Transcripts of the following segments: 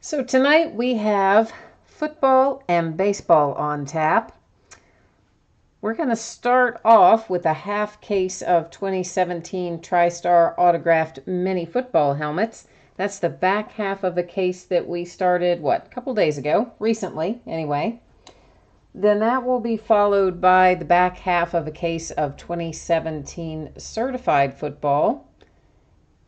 So tonight we have football and baseball on tap. We're going to start off with a half case of 2017 TriStar autographed mini football helmets. That's the back half of a case that we started, a couple days ago, recently anyway. Then that will be followed by the back half of a case of 2017 certified football.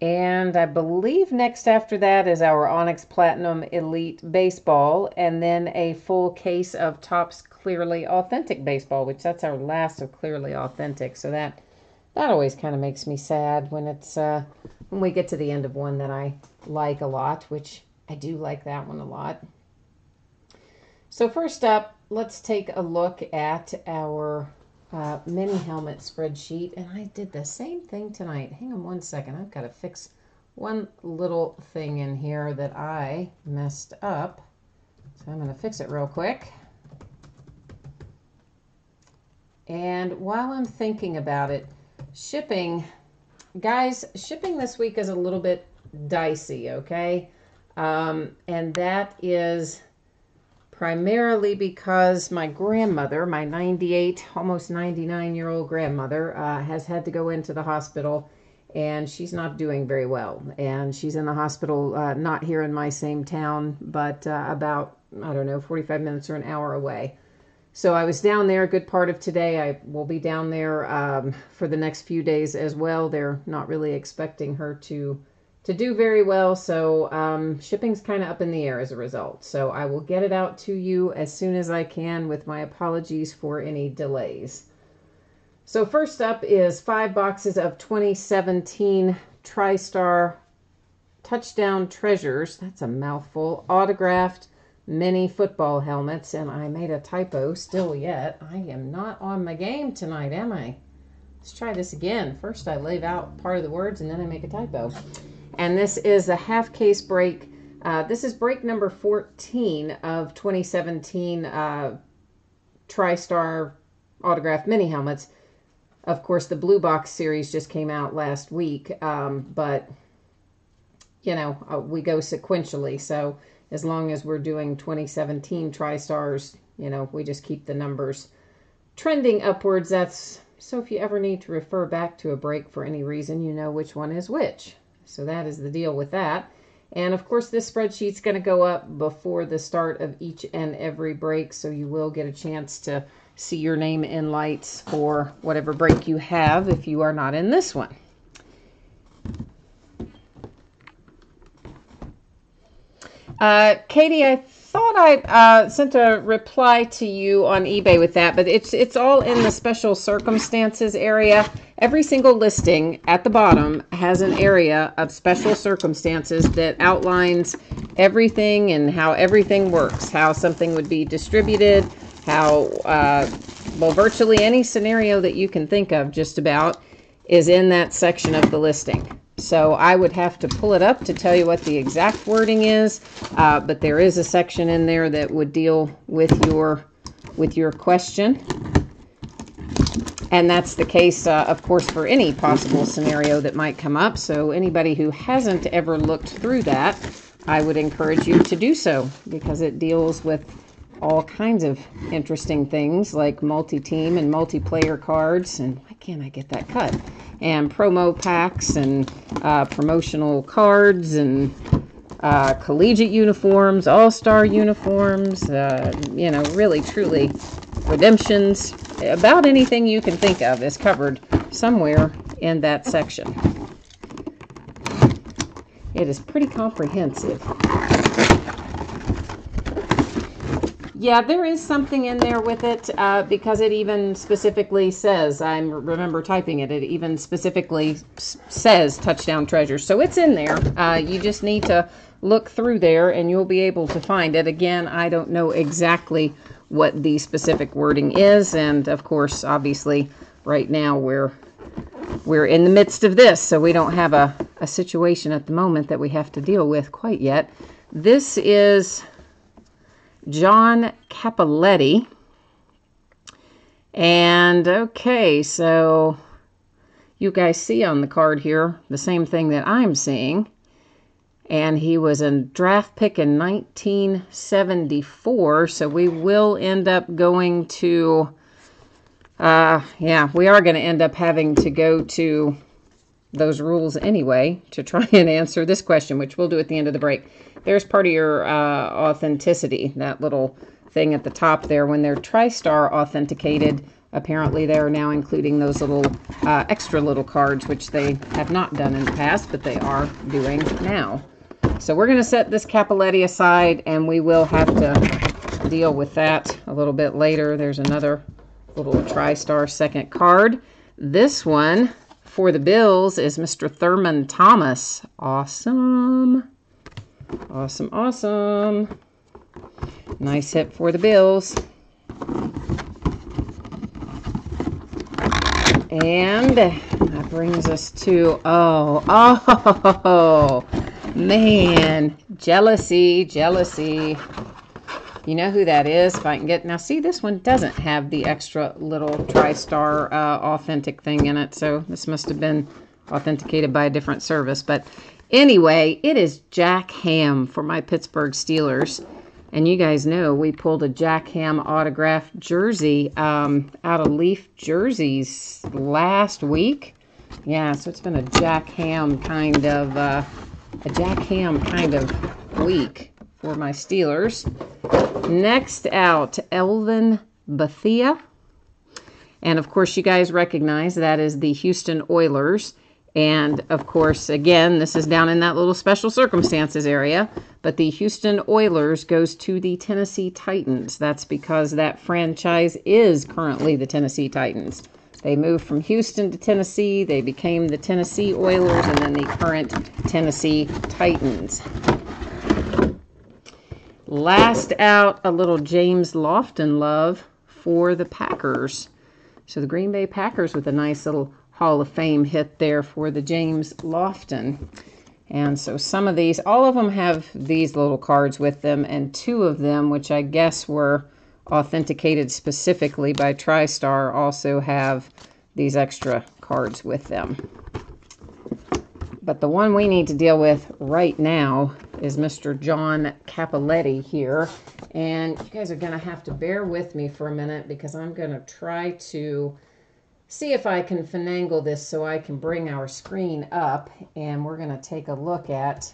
And I believe next after that is our Onyx Platinum Elite Baseball, and then a full case of Topps Clearly Authentic Baseball, which that's our last of Clearly Authentic. So that always kind of makes me sad when it's when we get to the end of one that I like a lot, which I do like that one a lot. So first up, let's take a look at our mini helmet spreadsheet, and I did the same thing tonight. Hang on one second. I've got to fix one little thing in here that I messed up. So I'm going to fix it real quick. And while I'm thinking about it, shipping, guys, shipping this week is a little bit dicey, okay? And that is primarily because my grandmother, my 98, almost 99-year-old grandmother, has had to go into the hospital, and she's not doing very well. And she's in the hospital, not here in my same town, but about, 45 minutes or an hour away. So I was down there a good part of today. I will be down there for the next few days as well. They're not really expecting her to do very well, so shipping's kind of up in the air as a result. So I will get it out to you as soon as I can, with my apologies for any delays. So first up is 5 boxes of 2017 TriStar Touchdown Treasures. That's a mouthful. Autographed mini football helmets, and I made a typo still yet. I am not on my game tonight, am I? Let's try this again. First I leave out part of the words and then I make a typo. And this is a half case break. This is break number 14 of 2017 TriStar autographed mini helmets. Of course, the Blue Box series just came out last week, but, we go sequentially. So as long as we're doing 2017 TriStars, we just keep the numbers trending upwards. So if you ever need to refer back to a break for any reason, you know which one is which. So that is the deal with that. And of course, this spreadsheet's going to go up before the start of each and every break, so you will get a chance to see your name in lights for whatever break you have if you are not in this one. Katie, I thought I sent a reply to you on eBay with that, but it's all in the special circumstances area. Every single listing at the bottom has an area of special circumstances that outlines everything and how everything works, how something would be distributed, how, virtually any scenario that you can think of just about is in that section of the listing. So I would have to pull it up to tell you what the exact wording is, but there is a section in there that would deal with your question. And that's the case, of course, for any possible scenario that might come up. So anybody who hasn't ever looked through that, I would encourage you to do so, because it deals with all kinds of interesting things like multi-team and multiplayer cards, and why can't I get that cut? And promo packs and promotional cards and collegiate uniforms, all-star uniforms, really, truly redemptions. About anything you can think of is covered somewhere in that section. It is pretty comprehensive. Yeah, there is something in there with it because it even specifically says, I remember typing it, it even specifically says Touchdown Treasures. So it's in there. You just need to look through there and you'll be able to find it. Again, I don't know exactly what the specific wording is. And of course, obviously, right now we're in the midst of this. So we don't have a situation at the moment that we have to deal with quite yet. This is John Cappelletti. And okay, so you guys see on the card here the same thing that I'm seeing. And he was a draft pick in 1974. So we will end up going to, yeah, we are going to end up having to go to those rules anyway to try and answer this question, which we'll do at the end of the break. There's part of your authenticity, that little thing at the top there. When they're TriStar authenticated, apparently they're now including those little extra little cards, which they have not done in the past, but they are doing now. So we're going to set this Cappelletti aside, and we will have to deal with that a little bit later. There's another little TriStar second card. This one for the Bills is Mr. Thurman Thomas. Awesome. Awesome, awesome. Nice hit for the Bills. And that brings us to, oh, man, jealousy. You know who that is? If I can get, now see, this one doesn't have the extra little TriStar authentic thing in it, so this must have been authenticated by a different service. But anyway, it is Jack Ham for my Pittsburgh Steelers. And you guys know we pulled a Jack Ham autographed jersey out of Leaf Jerseys last week. Yeah, so it's been a Jack Ham kind of week for my Steelers. Next out, Elvin Bethea. And of course, you guys recognize that is the Houston Oilers. And of course, again, this is down in that little special circumstances area. But the Houston Oilers goes to the Tennessee Titans. That's because that franchise is currently the Tennessee Titans. They moved from Houston to Tennessee. They became the Tennessee Oilers and then the current Tennessee Titans. Last out, a little James Lofton love for the Packers. So the Green Bay Packers with a nice little Hall of Fame hit there for the James Lofton. And so some of these, all of them have these little cards with them, and two of them, which I guess were authenticated specifically by TriStar, also have these extra cards with them. But the one we need to deal with right now is Mr. John Cappelletti here. And you guys are going to have to bear with me for a minute because I'm going to try to see if I can finagle this so I can bring our screen up, and we're going to take a look at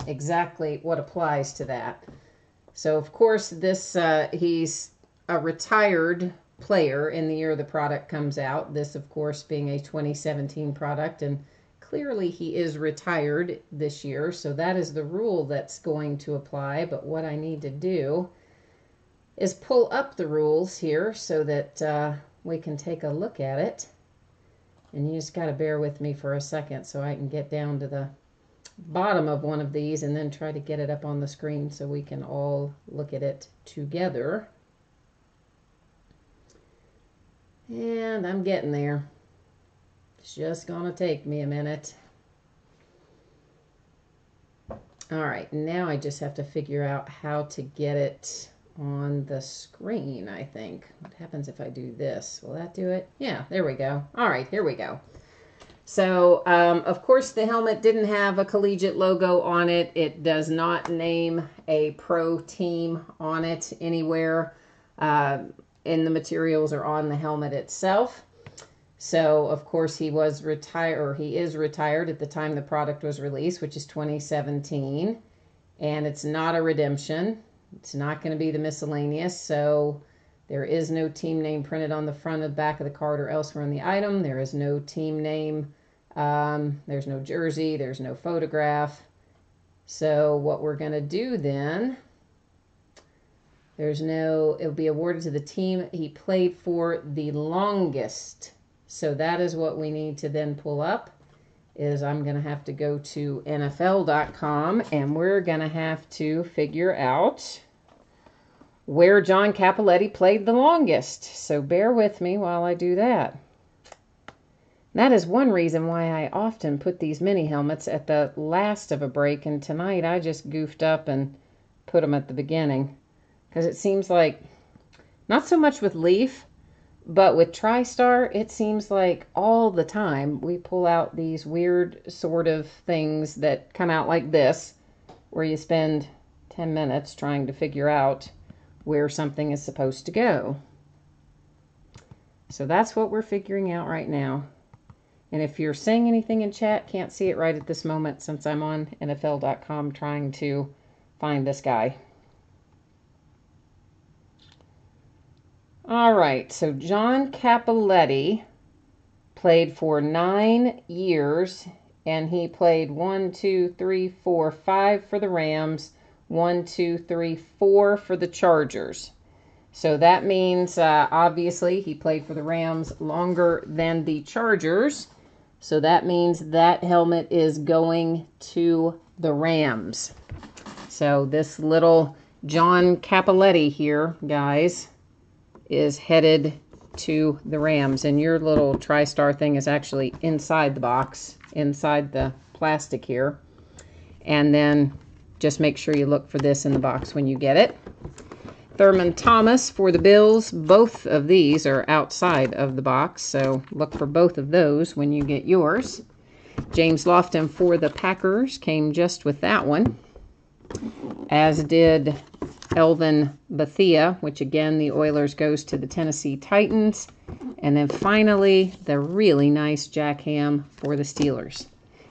exactly what applies to that. So, of course, this he's a retired player in the year the product comes out. This, of course, being a 2017 product, and clearly he is retired this year, so that is the rule that's going to apply. But what I need to do is pull up the rules here so that we can take a look at it. And you just got to bear with me for a second so I can get down to the bottom of one of these and then try to get it up on the screen so we can all look at it together. And I'm getting there. It's just going to take me a minute. All right, now I just have to figure out how to get it on the screen, I think. What happens if I do this? Will that do it? Yeah, there we go. All right, here we go. So, of course, the helmet didn't have a collegiate logo on it. It does not name a pro team on it anywhere in the materials or on the helmet itself. So, of course, he was retired, or he is retired at the time the product was released, which is 2017. And it's not a redemption. It's not going to be the miscellaneous, so there is no team name printed on the front and back of the card or elsewhere in the item. There is no team name. There's no jersey. There's no photograph. So what we're going to do then, it'll be awarded to the team he played for the longest. So that is what we need to then pull up. Is I'm going to have to go to NFL.com and we're going to have to figure out where John Cappelletti played the longest. So bear with me while I do that. That is one reason why I often put these mini helmets at the last of a break, and tonight I just goofed up and put them at the beginning. Because it seems like, not so much with Leaf, But with TriStar, it seems like all the time we pull out these weird sort of things that come out like this, where you spend 10 minutes trying to figure out where something is supposed to go. So that's what we're figuring out right now. And if you're saying anything in chat, can't see it right at this moment since I'm on NFL.com trying to find this guy. All right, so John Cappelletti played for 9 years, and he played 1, 2, 3, 4, 5 for the Rams, 1, 2, 3, 4 for the Chargers. So that means, obviously, he played for the Rams longer than the Chargers. So that means that helmet is going to the Rams. So this little John Cappelletti here, guys, is headed to the Rams. And your little TriStar thing is actually inside the box, inside the plastic here. And then just make sure you look for this in the box when you get it. Thurman Thomas for the Bills. Both of these are outside of the box, so look for both of those when you get yours. James Lofton for the Packers came just with that one, as did Elvin Bethea, which again, the Oilers goes to the Tennessee Titans. And then finally, the really nice Jack Ham for the Steelers.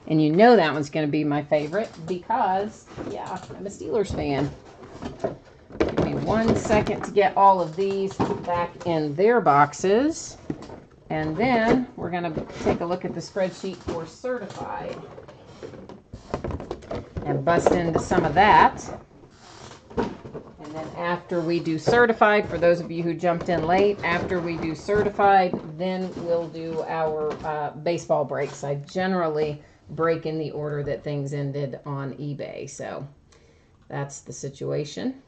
And you know that one's going to be my favorite because, yeah, I'm a Steelers fan. Give me 1 second to get all of these back in their boxes. And then we're going to take a look at the spreadsheet for certified and bust into some of that. And then after we do certified, for those of you who jumped in late, after we do certified, then we'll do our baseball breaks. I generally break in the order that things ended on eBay. So that's the situation.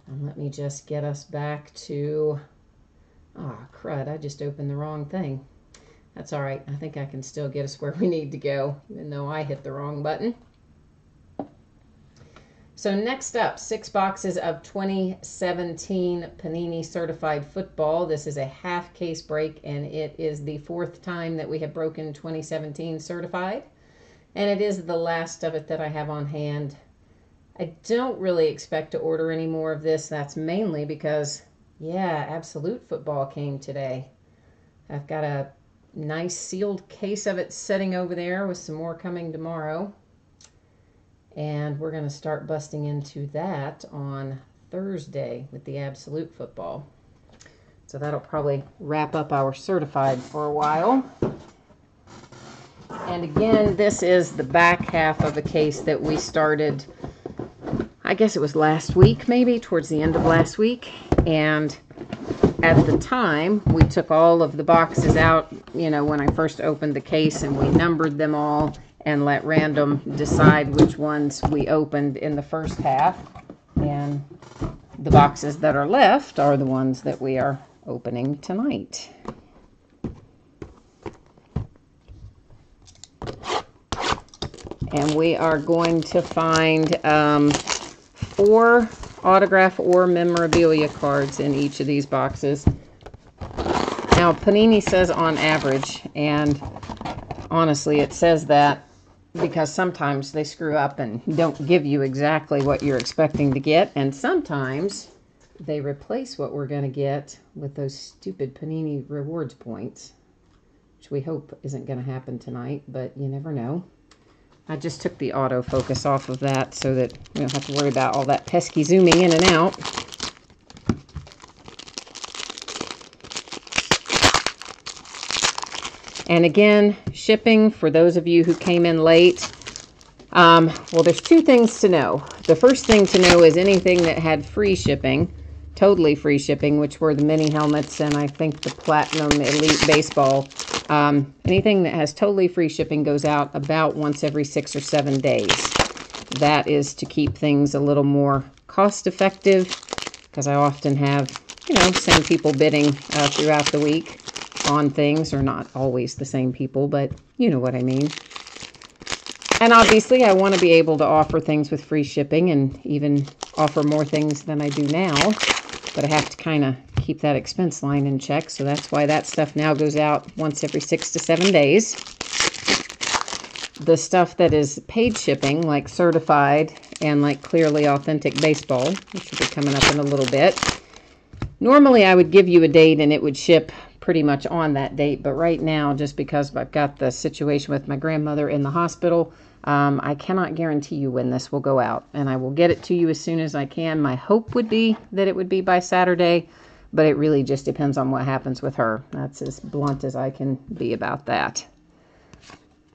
And let me just get us back to, crud, I just opened the wrong thing. That's all right. I think I can still get us where we need to go, even though I hit the wrong button. So next up, 6 boxes of 2017 Panini Certified Football. This is a half case break, and it is the 4th time that we have broken 2017 Certified. And it is the last of it that I have on hand. I don't really expect to order any more of this. That's mainly because, yeah, Absolute Football came today. I've got a nice sealed case of it sitting over there with some more coming tomorrow. And we're going to start busting into that on Thursday with the Absolute Football. So that'll probably wrap up our certified for a while. And again, this is the back half of a case that we started, I guess it was last week, maybe towards the end of last week. And at the time, we took all of the boxes out, you know, when I first opened the case, and we numbered them all and let random decide which ones we opened in the first half. And the boxes that are left are the ones that we are opening tonight. And we are going to find 4 autograph or memorabilia cards in each of these boxes. Now, Panini says on average, and honestly, it says that because sometimes they screw up and don't give you exactly what you're expecting to get, and sometimes they replace what we're going to get with those stupid Panini rewards points, which we hope isn't going to happen tonight, but you never know. I just took the autofocus off of that so that we don't have to worry about all that pesky zooming in and out. And again, shipping for those of you who came in late. Well, there's 2 things to know. The first thing to know is anything that had free shipping, totally free shipping, which were the mini helmets and I think the Platinum Elite Baseball. Anything that has totally free shipping goes out about once every 6 or 7 days. That is to keep things a little more cost effective, because I often have, you know, same people bidding throughout the week on things, or not always the same people, but you know what I mean. And obviously I want to be able to offer things with free shipping and even offer more things than I do now, but I have to kind of keep keep that expense line in check. So that's why that stuff now goes out once every 6 to 7 days. The stuff that is paid shipping, like certified and like clearly authentic baseball, which will be coming up in a little bit. Normally I would give you a date and it would ship pretty much on that date, but right now, just because I've got the situation with my grandmother in the hospital, I cannot guarantee you when this will go out, and I will get it to you as soon as I can. My hope would be that it would be by Saturday, but it really just depends on what happens with her. That's as blunt as I can be about that.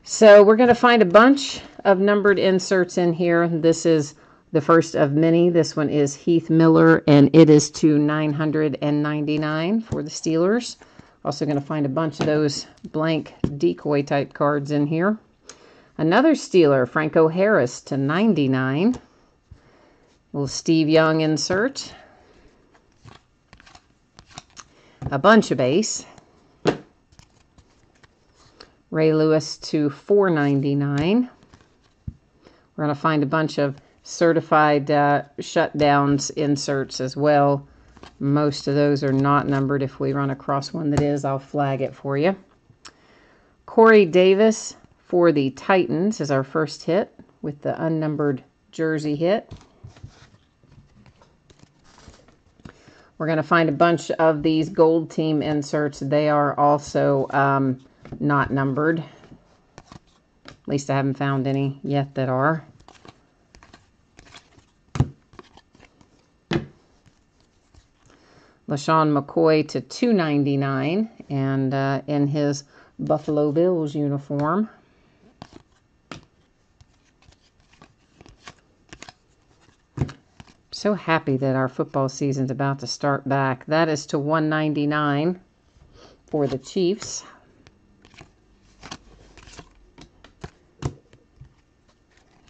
So we're going to find a bunch of numbered inserts in here. This is the first of many. This one is Heath Miller, and it is to 999 for the Steelers. Also going to find a bunch of those blank decoy type cards in here. Another Steeler, Franco Harris to 99. Little Steve Young insert. A bunch of base. Ray Lewis to 499. We're going to find a bunch of certified shutdowns inserts as well. Most of those are not numbered. If we run across one that is, I'll flag it for you. Corey Davis for the Titans is our first hit with the unnumbered jersey hit. We're going to find a bunch of these gold team inserts. They are also not numbered. At least I haven't found any yet that are. LaShawn McCoy to 299 and in his Buffalo Bills uniform. So happy that our football season's about to start back. That is to 199 for the Chiefs.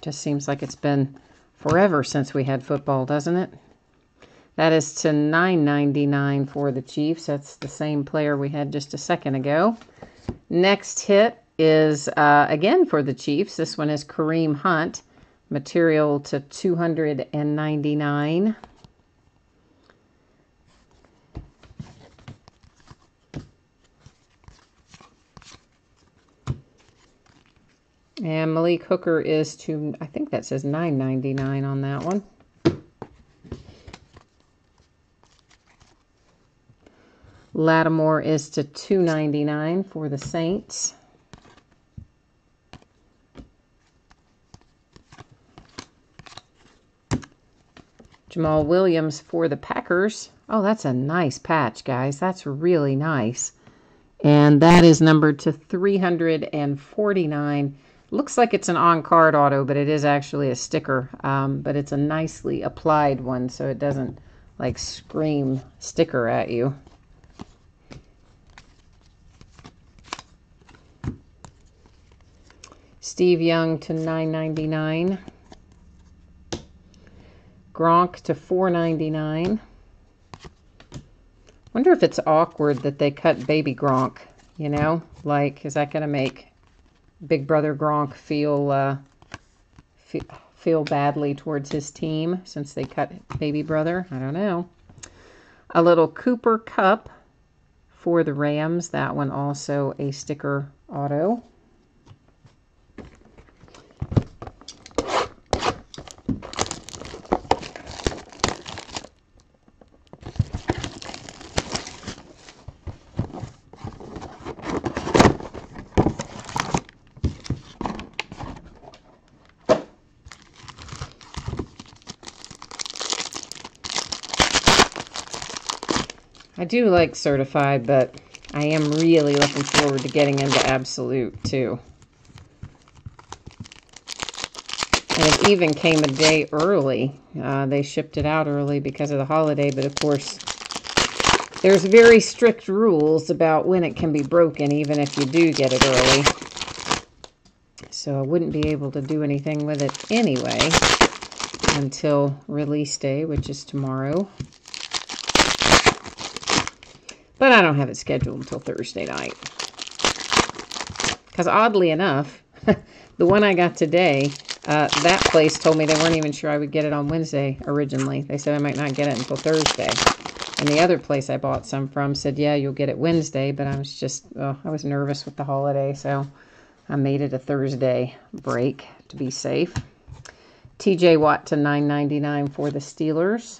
Just seems like it's been forever since we had football, doesn't it? That is to 999 for the Chiefs. That's the same player we had just a second ago. Next hit is, again, for the Chiefs. This one is Kareem Hunt. Material to 299. And Malik Hooker is to, I think that says $9.99 on that one. Lattimore is to $2.99 for the Saints. Jamal Williams for the Packers. Oh, that's a nice patch, guys. That's really nice. And that is numbered to 349. Looks like it's an on-card auto, but it is actually a sticker. But it's a nicely applied one, so it doesn't, like, scream sticker at you. Steve Young to $9.99. Gronk to $4.99. Wonder if it's awkward that they cut baby Gronk, you know? Like, is that going to make Big Brother Gronk feel badly towards his team since they cut baby brother? I don't know. A little Cooper Kupp for the Rams. That one also a sticker auto. I do like certified, but I am really looking forward to getting into absolute too. And it even came a day early. They shipped it out early because of the holiday, but of course there's very strict rules about when it can be broken, even if you do get it early. So I wouldn't be able to do anything with it anyway until release day, which is tomorrow. But I don't have it scheduled until Thursday night. Because oddly enough, the one I got today, that place told me they weren't even sure I would get it on Wednesday originally. They said I might not get it until Thursday. And the other place I bought some from said, yeah, you'll get it Wednesday, but I was just, I was nervous with the holiday, so I made it a Thursday break to be safe. TJ Watt to $9.99 for the Steelers.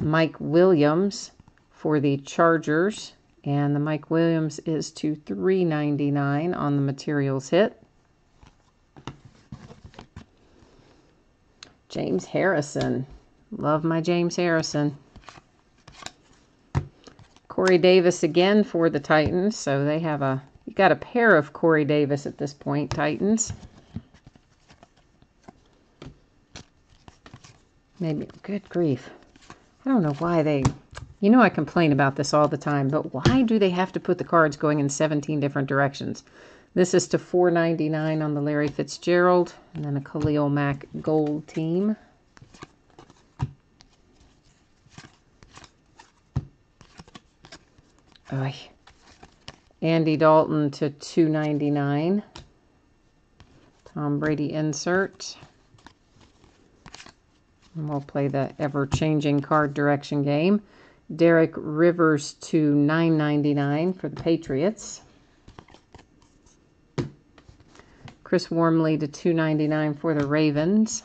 Mike Williams for the Chargers. And the Mike Williams is to $3.99 on the materials hit. James Harrison. Love my James Harrison. Corey Davis again for the Titans. So they have you got a pair of Corey Davis at this point, Titans. Maybe, good grief. I don't know why they, I complain about this all the time, but why do they have to put the cards going in 17 different directions? This is to $4.99 on the Larry Fitzgerald, and then a Khalil Mack gold team. Oy. Andy Dalton to $2.99. Tom Brady insert. And we'll play the ever-changing card direction game. Derek Rivers to $9.99 for the Patriots. Chris Wormley to $2.99 for the Ravens.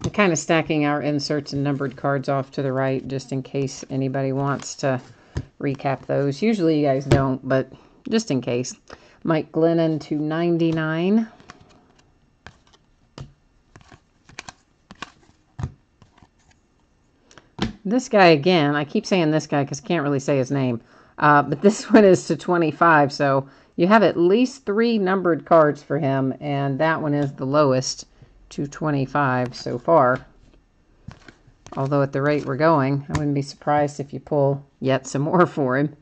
I'm kind of stacking our inserts and numbered cards off to the right just in case anybody wants to recap those. Usually you guys don't, but just in case. Mike Glennon to $99. This guy again, I keep saying this guy because I can't really say his name. But this one is to $25, so you have at least 3 numbered cards for him, and that one is the lowest to $25 so far. Although at the rate we're going, I wouldn't be surprised if you pull yet some more for him.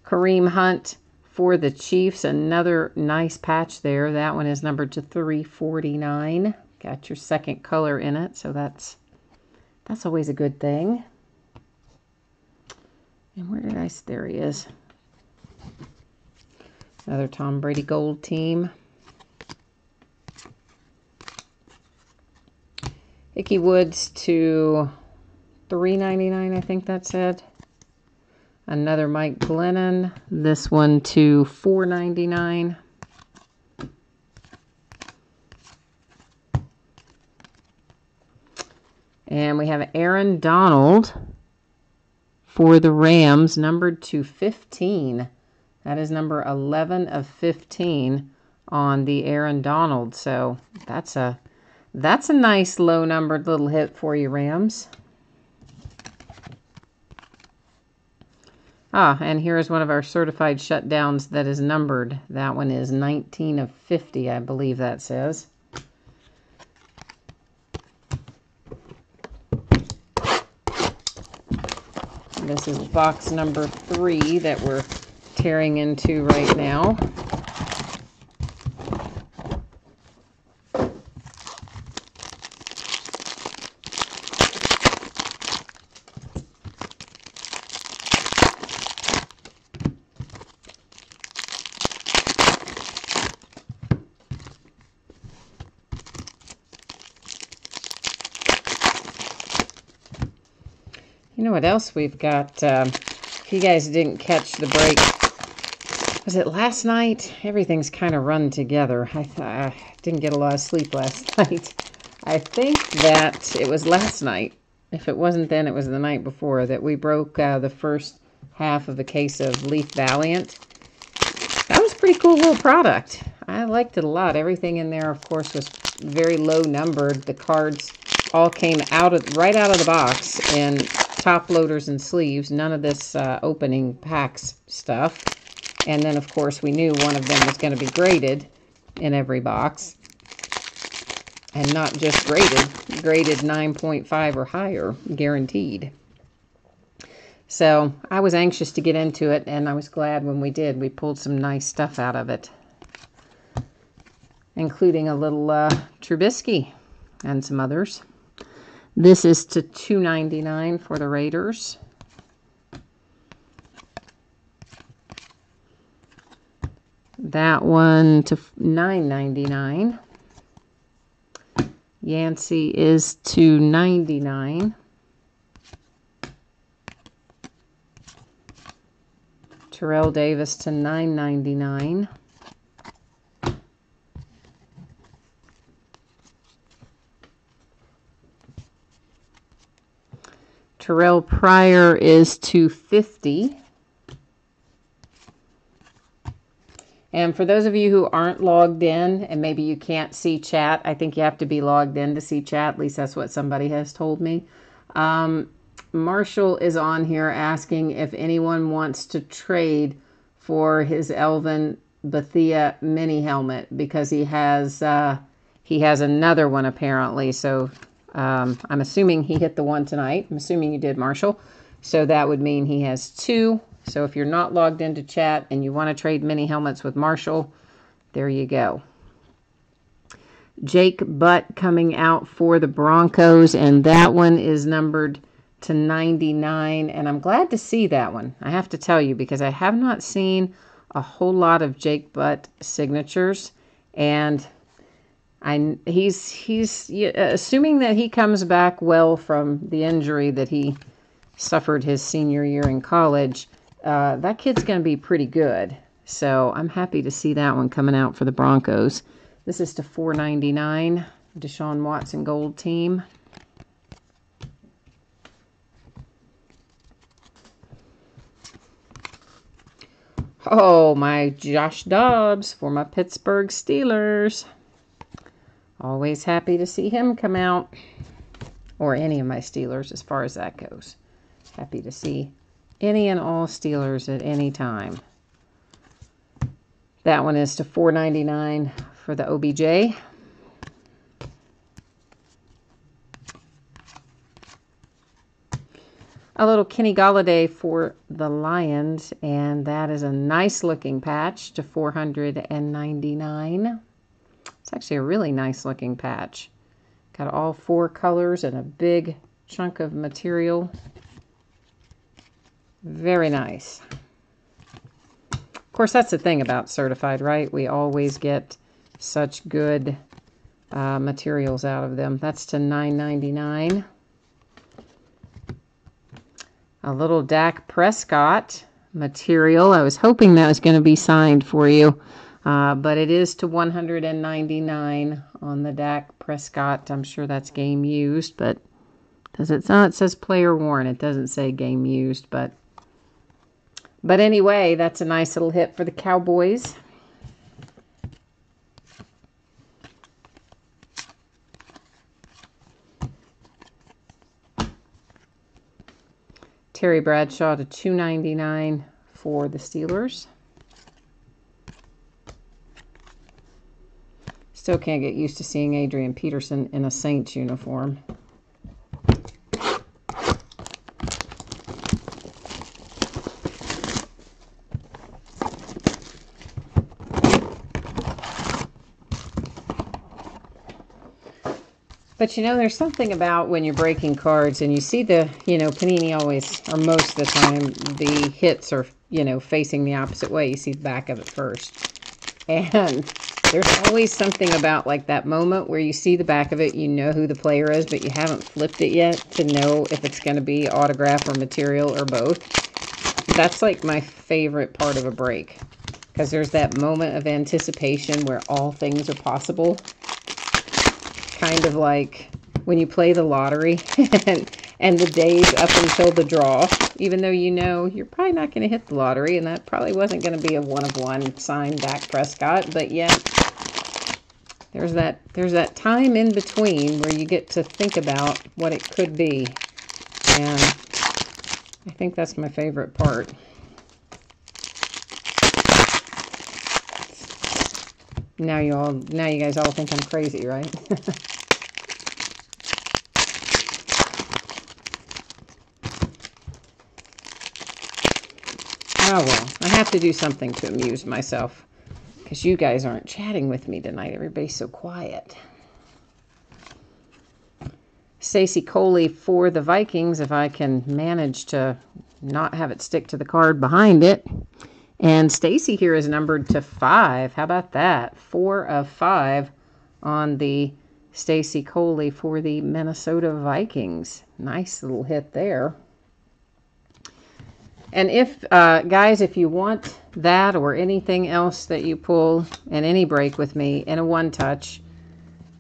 Kareem Hunt for the Chiefs, another nice patch there. That one is numbered to $3.49. Got your second color in it, so that's always a good thing. And where did there he is. Another Tom Brady gold team. Ickey Woods to $3.99, I think that said. Another Mike Glennon. This one to $4.99. And we have Aaron Donald for the Rams, numbered to 15. That is number 11 of 15 on the Aaron Donald. So that's a nice low-numbered little hit for you, Rams. And here's one of our certified shutdowns that is numbered. That one is 19 of 50, I believe that says. This is box number 3 that we're tearing into right now. You know what else we've got? If you guys didn't catch the break, was it last night? Everything's kind of run together. I didn't get a lot of sleep last night. I think that it was last night. If it wasn't then, it was the night before that we broke the first half of a case of Leaf Valiant. That was a pretty cool little product. I liked it a lot. Everything in there, of course, was very low numbered. The cards all came right out of the box in top loaders and sleeves. None of this opening packs stuff. And then, of course, we knew one of them was going to be graded in every box. And not just graded 9.5 or higher, guaranteed. So I was anxious to get into it, and I was glad when we did. We pulled some nice stuff out of it, including a little Trubisky and some others. This is to $2.99 for the Raiders. That one to $9.99. Yancey is $2.99. Terrell Davis to $9.99. Terrell Pryor is $2.50. And for those of you who aren't logged in, and maybe you can't see chat, I think you have to be logged in to see chat. At least that's what somebody has told me. Marshall is on here asking if anyone wants to trade for his Elvin Bethea mini helmet, because he has another one apparently. So I'm assuming he hit the one tonight. I'm assuming you did, Marshall. So that would mean he has two. So if you're not logged into chat and you want to trade mini helmets with Marshall, there you go. Jake Butt coming out for the Broncos, and that one is numbered to 99, and I'm glad to see that one. I have to tell you, because I have not seen a whole lot of Jake Butt signatures, and he's assuming that he comes back well from the injury that he suffered his senior year in college. That kid's going to be pretty good. So I'm happy to see that one coming out for the Broncos. This is to $4.99, Deshaun Watson Gold Team. Oh, my Josh Dobbs for my Pittsburgh Steelers. Always happy to see him come out. Or any of my Steelers as far as that goes. Happy to see any and all Steelers at any time. That one is to $4.99 for the OBJ. A little Kenny Golladay for the Lions, and that is a nice looking patch to $499. It's actually a really nice looking patch. Got all four colors and a big chunk of material. Very nice. Of course, that's the thing about certified, right? We always get such good materials out of them. That's to $9.99. A little Dak Prescott material. I was hoping that was going to be signed for you, but it is to $199 on the Dak Prescott. I'm sure that's game used, but does it not? It says player worn. It doesn't say game used, but anyway, that's a nice little hit for the Cowboys. Terry Bradshaw to $2.99 for the Steelers. Still can't get used to seeing Adrian Peterson in a Saints uniform. But, you know, there's something about when you're breaking cards and you see the, Panini always, or most of the time, the hits are, facing the opposite way. You see the back of it first. And there's always something about, like, that moment where you see the back of it, you know who the player is, but you haven't flipped it yet to know if it's going to be autograph or material or both. That's, like, my favorite part of a break. Because there's that moment of anticipation where all things are possible. Kind of like when you play the lottery and the days up until the draw, even though you're probably not going to hit the lottery, and that probably wasn't going to be a one-of-one signed Dak Prescott, but yet there's that time in between where you get to think about what it could be, and I think that's my favorite part. Now you guys all think I'm crazy, right? Oh, well, I have to do something to amuse myself because you guys aren't chatting with me tonight. Everybody's so quiet. Stacey Coley for the Vikings, if I can manage to not have it stick to the card behind it. And Stacey here is numbered to 5. How about that? 4 of 5 on the Stacy Coley for the Minnesota Vikings. Nice little hit there. And if, guys, if you want that or anything else that you pull in any break with me in a one-touch,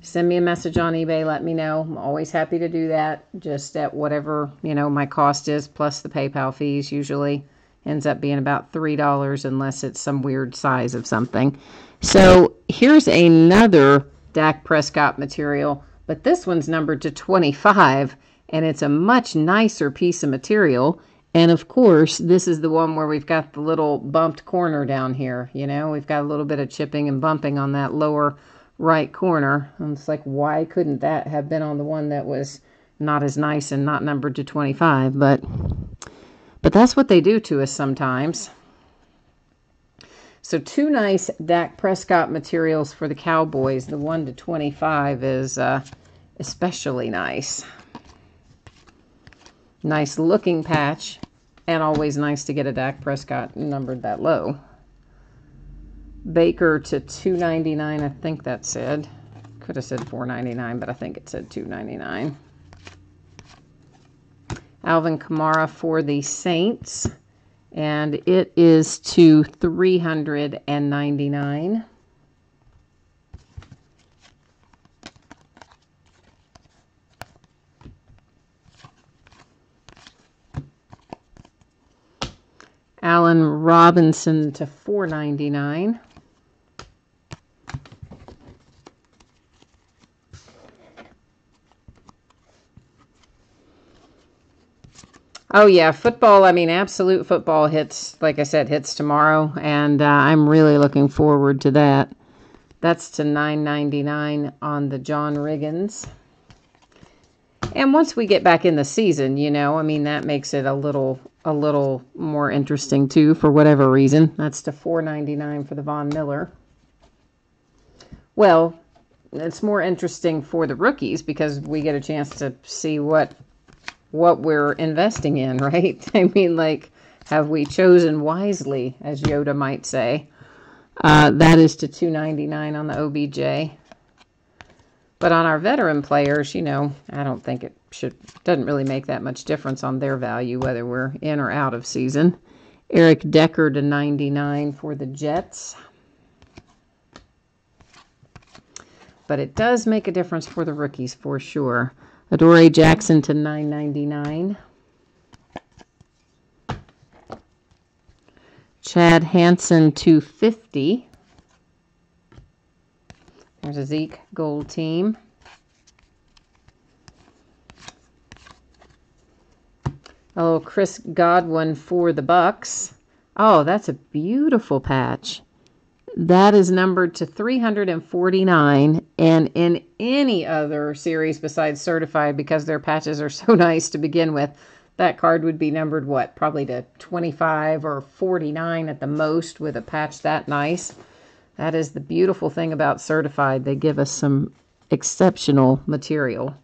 send me a message on eBay. Let me know. I'm always happy to do that. Just at whatever, you know, my cost is, plus the PayPal fees. Usually ends up being about $3 unless it's some weird size of something. So here's another Dak Prescott material, but this one's numbered to 25, and it's a much nicer piece of material. And of course, this is the one where we've got the little bumped corner down here. You know, we've got a little bit of chipping and bumping on that lower right corner. And it's like, why couldn't that have been on the one that was not as nice and not numbered to 25? But that's what they do to us sometimes. So two nice Dak Prescott materials for the Cowboys. The 1 to 25 is especially nice. Nice looking patch, and always nice to get a Dak Prescott numbered that low. Baker to $2.99, I think that said. Could have said $4.99, but I think it said $2.99. Alvin Kamara for the Saints, and it is to $399. Allen Robinson to $4.99. Oh yeah, football, I mean, Absolute Football hits, like I said, hits tomorrow, and I'm really looking forward to that. That's to $9.99 on the John Riggins. And once we get back in the season, you know, I mean, that makes it a little more interesting too, for whatever reason. That's to $4.99 for the Von Miller. Well, it's more interesting for the rookies because we get a chance to see what we're investing in, right? I mean, like, have we chosen wisely, as Yoda might say? That is to $2.99 on the OBJ. But on our veteran players, you know, I don't think it doesn't really make that much difference on their value, whether we're in or out of season. Eric Decker to $99 for the Jets. But it does make a difference for the rookies for sure. Adoree Jackson to $9.99. Chad Hansen to $50. There's a Zeke gold team. A little Chris Godwin for the Bucks. Oh, that's a beautiful patch. That is numbered to 349, and in any other series besides Certified, because their patches are so nice to begin with, that card would be numbered, what, probably to 25 or 49 at the most with a patch that nice. That is the beautiful thing about Certified. They give us some exceptional material.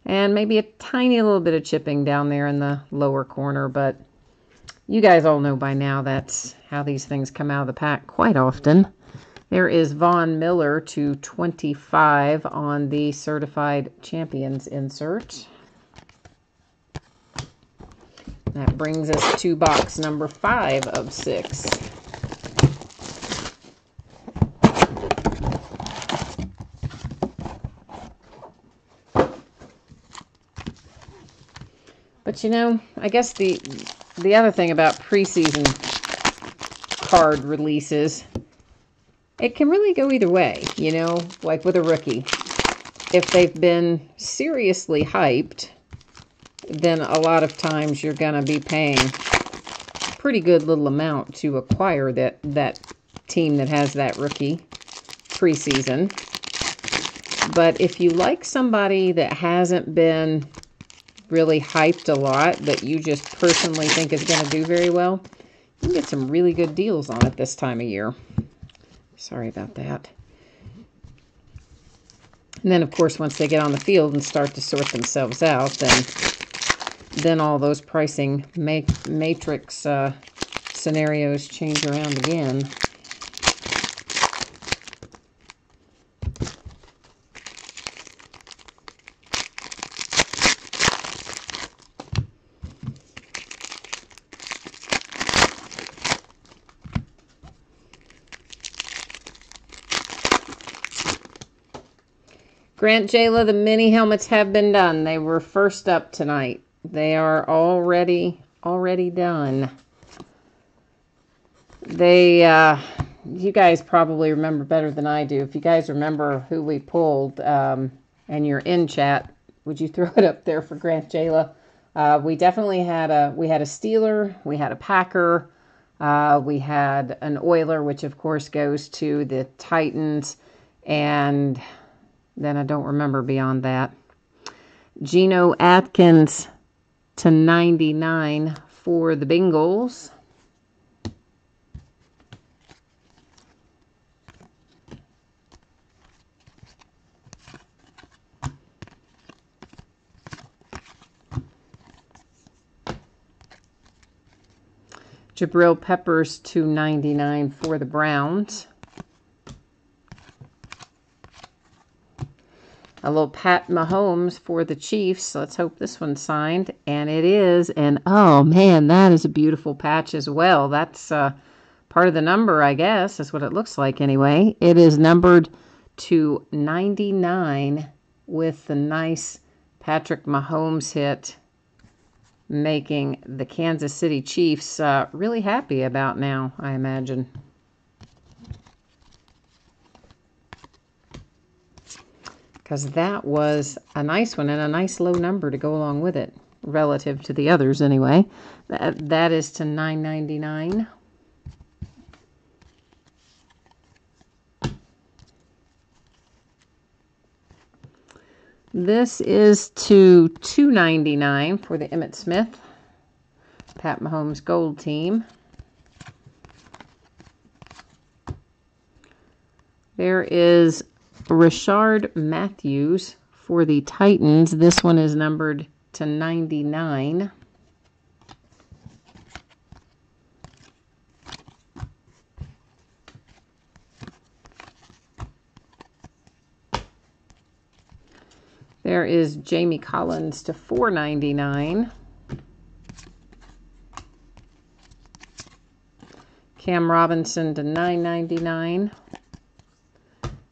And maybe a tiny little bit of chipping down there in the lower corner, but you guys all know by now that's how these things come out of the pack quite often. There is Von Miller to 25 on the Certified Champions insert. That brings us to box number 5 of 6. But you know, I guess the other thing about preseason card releases, it can really go either way, you know, like with a rookie. If they've been seriously hyped, then a lot of times you're going to be paying a pretty good little amount to acquire that team that has that rookie preseason. But if you like somebody that hasn't been really hyped a lot, that you just personally think is going to do very well, you can get some really good deals on it this time of year. Sorry about that. And then, of course, once they get on the field and start to sort themselves out, then all those pricing matrix scenarios change around again. Grant Jayla, the mini helmets have been done. They were first up tonight. They are already done. You guys probably remember better than I do. If you guys remember who we pulled, and you're in chat, would you throw it up there for Grant Jayla? We definitely had a Steeler, we had a Packer, we had an Oiler, which of course goes to the Titans, and then I don't remember beyond that. Geno Atkins /99 for the Bengals. Jabril Peppers /99 for the Browns. A little Pat Mahomes for the Chiefs. Let's hope this one's signed. And it is. And oh man, that is a beautiful patch as well. That's part of the number, I guess. That's what it looks like anyway. It is numbered /99 with the nice Patrick Mahomes hit, making the Kansas City Chiefs really happy about now, I imagine. Because that was a nice one and a nice low number to go along with it, relative to the others anyway. That is /999. This is /299 for the Emmitt Smith, Pat Mahomes Gold Team. There is Rashard Matthews for the Titans. This one is numbered /99. There is Jamie Collins /499. Cam Robinson /999.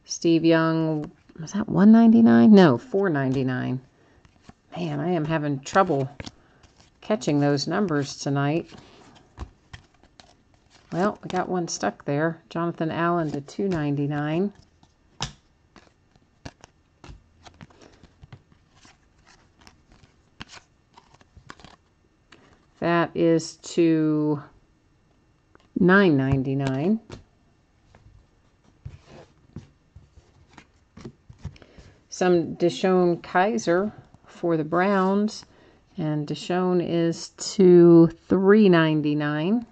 Steve Young, was that $199? No, $499. Man, I am having trouble catching those numbers tonight. Well, we got one stuck there. Jonathan Allen /299. That is /999. Some Deshaun Kaiser for the Browns, and Deshaun is /399.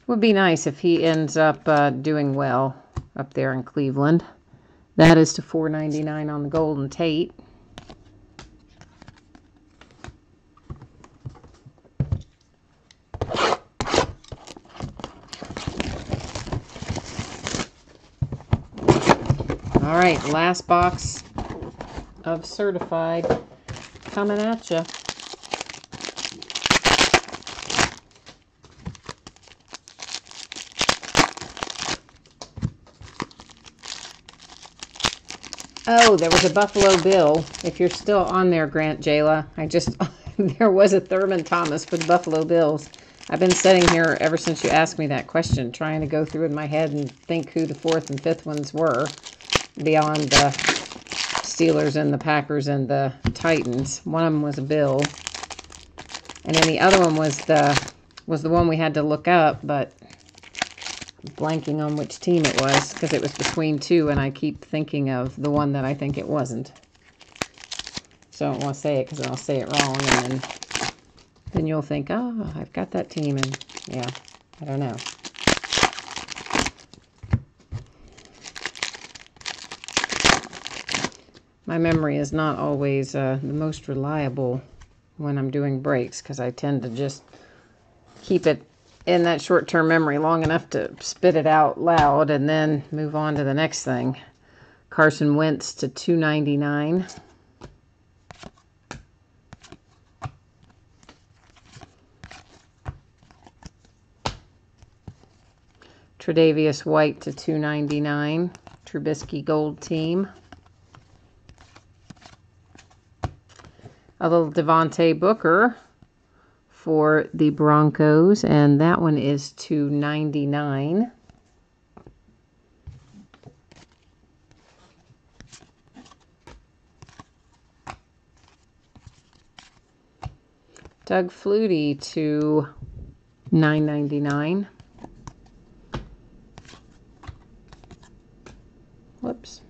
Would be nice if he ends up doing well up there in Cleveland. That is /499 on the Golden Tate. All right, last box of certified coming at you. Oh, there was a Buffalo Bill. If you're still on there, Grant Jayla, there was a Thurman Thomas for the Buffalo Bills. I've been sitting here ever since you asked me that question, trying to go through in my head and think who the fourth and fifth ones were, beyond the Steelers and the Packers and the Titans. One of them was a Bill, and then the other one was the one we had to look up, but blanking on which team it was because it was between two, and I keep thinking of the one that I think it wasn't. So I don't want to say it because I'll say it wrong, and then you'll think, oh, I've got that team, and yeah, I don't know. My memory is not always the most reliable when I'm doing breaks because I tend to just keep it in that short-term memory long enough to spit it out loud and then move on to the next thing. Carson Wentz /299. Tre'Davious White to $2.99. Trubisky Gold Team. A little Devontae Booker for the Broncos, and that one is $2.99. Doug Flutie to $9.99. Whoops.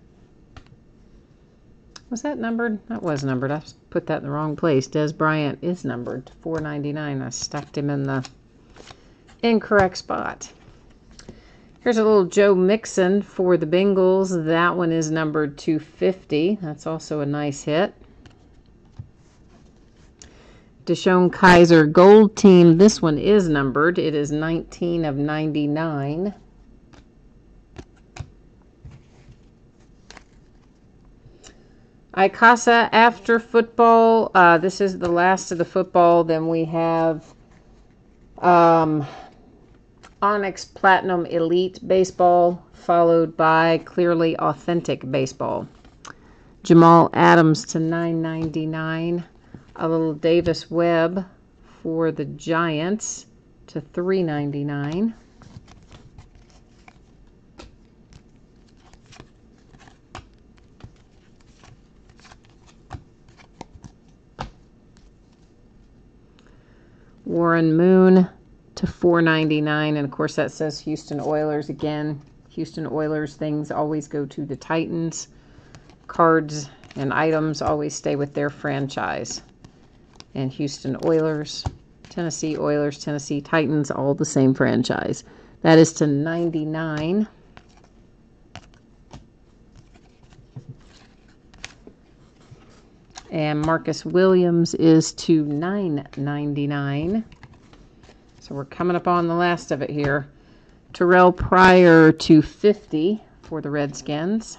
Was that numbered? That was numbered. I put that in the wrong place. Des Bryant is numbered to $4.99. I stuck him in the incorrect spot. Here's a little Joe Mixon for the Bengals. That one is numbered to $50. That's also a nice hit. Deshaun Kaiser Gold Team. This one is numbered. It is 19 of 99. Icasa After Football. This is the last of the football. Then we have Onyx Platinum Elite Baseball, followed by Clearly Authentic Baseball. Jamal Adams to $9.99. A little Davis Webb for the Giants to $3.99. Warren Moon to $4.99. And of course that says Houston Oilers again. Houston Oilers things always go to the Titans. Cards and items always stay with their franchise. And Houston Oilers, Tennessee Oilers, Tennessee Titans, all the same franchise. That is to $99. And Marcus Williams is to $9.99. So we're coming up on the last of it here. Terrell Pryor to $50 for the Redskins.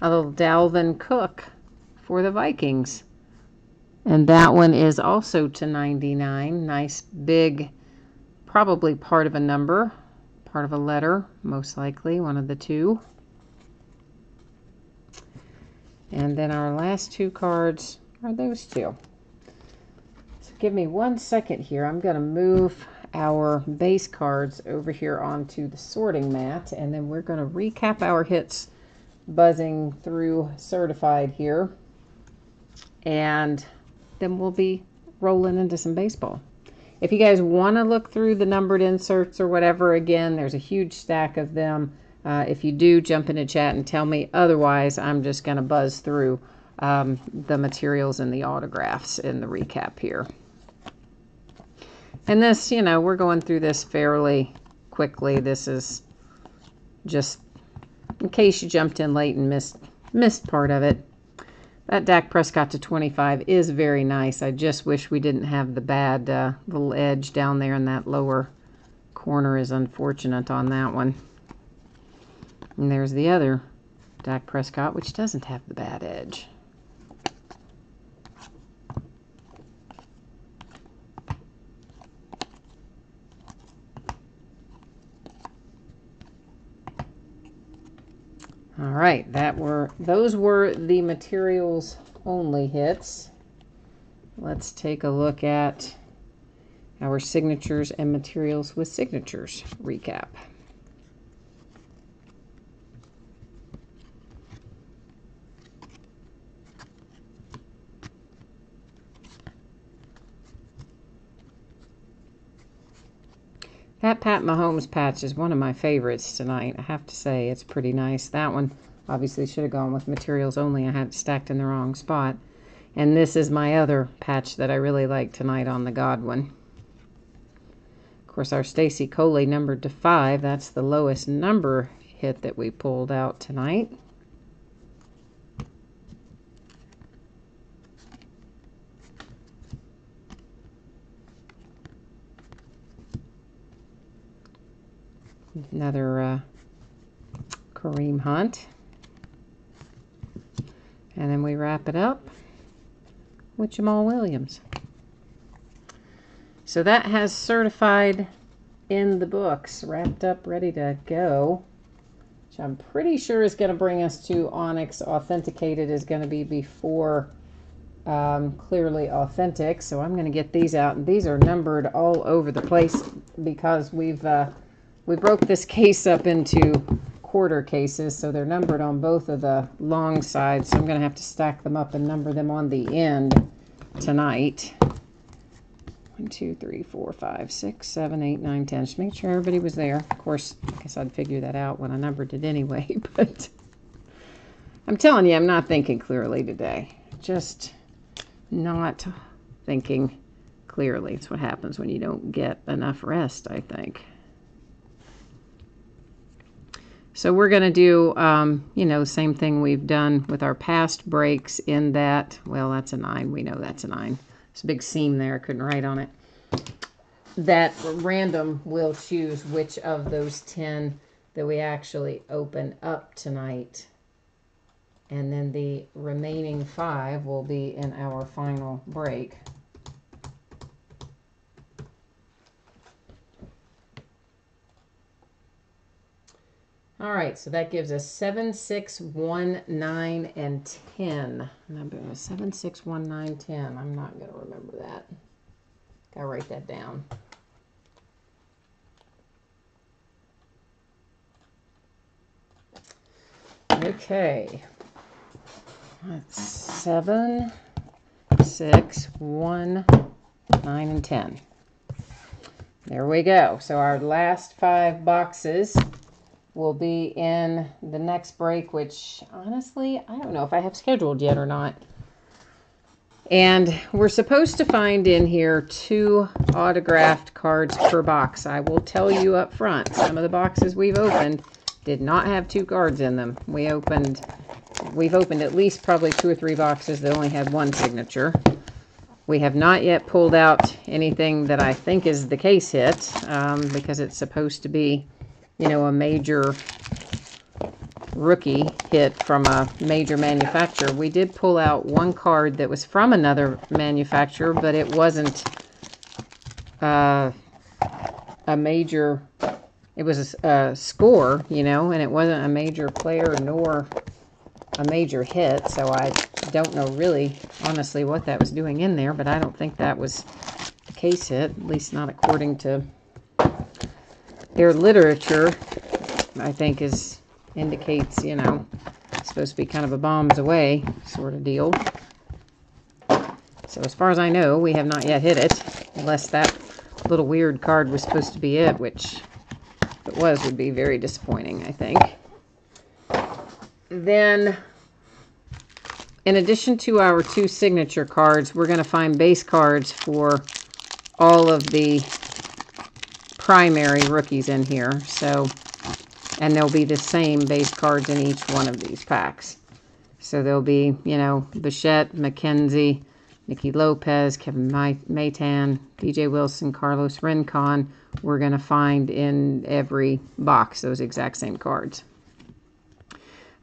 A little Dalvin Cook for the Vikings. And that one is also to $99. Nice big, probably part of a number, part of a letter, most likely, one of the two. And then our last two cards are those two. So give me 1 second here. I'm going to move our base cards over here onto the sorting mat, and then we're going to recap our hits buzzing through certified here, and then we'll be rolling into some baseball. If you guys want to look through the numbered inserts or whatever, again, there's a huge stack of them. If you do, jump into chat and tell me. Otherwise, I'm just going to buzz through the materials and the autographs in the recap here. And this, you know, we're going through this fairly quickly. This is just in case you jumped in late and missed part of it. That Dak Prescott to 25 is very nice. I just wish we didn't have the bad little edge down there in that lower corner. Is unfortunate on that one. And there's the other Dak Prescott, which doesn't have the bad edge. All right, those were the materials only hits. Let's take a look at our signatures and materials with signatures recap. That Pat Mahomes patch is one of my favorites tonight. I have to say, it's pretty nice. That one obviously should have gone with materials only. I had it stacked in the wrong spot. And this is my other patch that I really like tonight on the Godwin. Of course, our Stacy Coley numbered to 5. That's the lowest number hit that we pulled out tonight. Another Kareem Hunt. And then we wrap it up with Jamal Williams. So that has certified in the books, wrapped up, ready to go, which I'm pretty sure is going to bring us to Onyx. Authenticated is going to be before Clearly Authentic. So I'm going to get these out, and these are numbered all over the place because we broke this case up into quarter cases, so they're numbered on both of the long sides. So I'm going to have to stack them up and number them on the end tonight. 1, 2, 3, 4, 5, 6, 7, 8, 9, 10. Just make sure everybody was there. Of course, I guess I'd figure that out when I numbered it anyway, but I'm telling you, I'm not thinking clearly today. Just not thinking clearly. It's what happens when you don't get enough rest, I think. So we're going to do, you know, same thing we've done with our past breaks in that, well, that's a 9. We know that's a 9. There's a big seam there. I couldn't write on it. That random will choose which of those 10 that we actually open up tonight. And then the remaining 5 will be in our final break. All right, so that gives us 7, 6, 1, 9, and 10. Number 7, 6, 1, 9, 10. I'm not going to remember that. Gotta write that down. Okay. That's 7, 6, 1, 9, and 10. There we go. So our last 5 boxes will be in the next break, which honestly, I don't know if I have scheduled yet or not. And we're supposed to find in here 2 autographed cards per box. I will tell you up front, some of the boxes we've opened did not have 2 cards in them. We've opened at least probably 2 or 3 boxes that only had 1 signature. We have not yet pulled out anything that I think is the case hit, because it's supposed to be, you know, a major rookie hit from a major manufacturer. We did pull out 1 card that was from another manufacturer, but it wasn't a major, it was a score, you know, and it wasn't a major player nor a major hit, so I don't know really, honestly, what that was doing in there, but I don't think that was the case hit, at least not according to their literature. I think indicates, you know, it's supposed to be kind of a bombs away sort of deal. So as far as I know, we have not yet hit it, unless that little weird card was supposed to be it, which if it was, would be very disappointing, I think. Then, in addition to our 2 signature cards, we're going to find base cards for all of the primary rookies in here. So, and there'll be the same base cards in each one of these packs. So there'll be, you know, Bichette, McKenzie, Nicky Lopez, Kevin Maytan, DJ Wilson, Carlos Rincon. We're going to find in every box those exact same cards.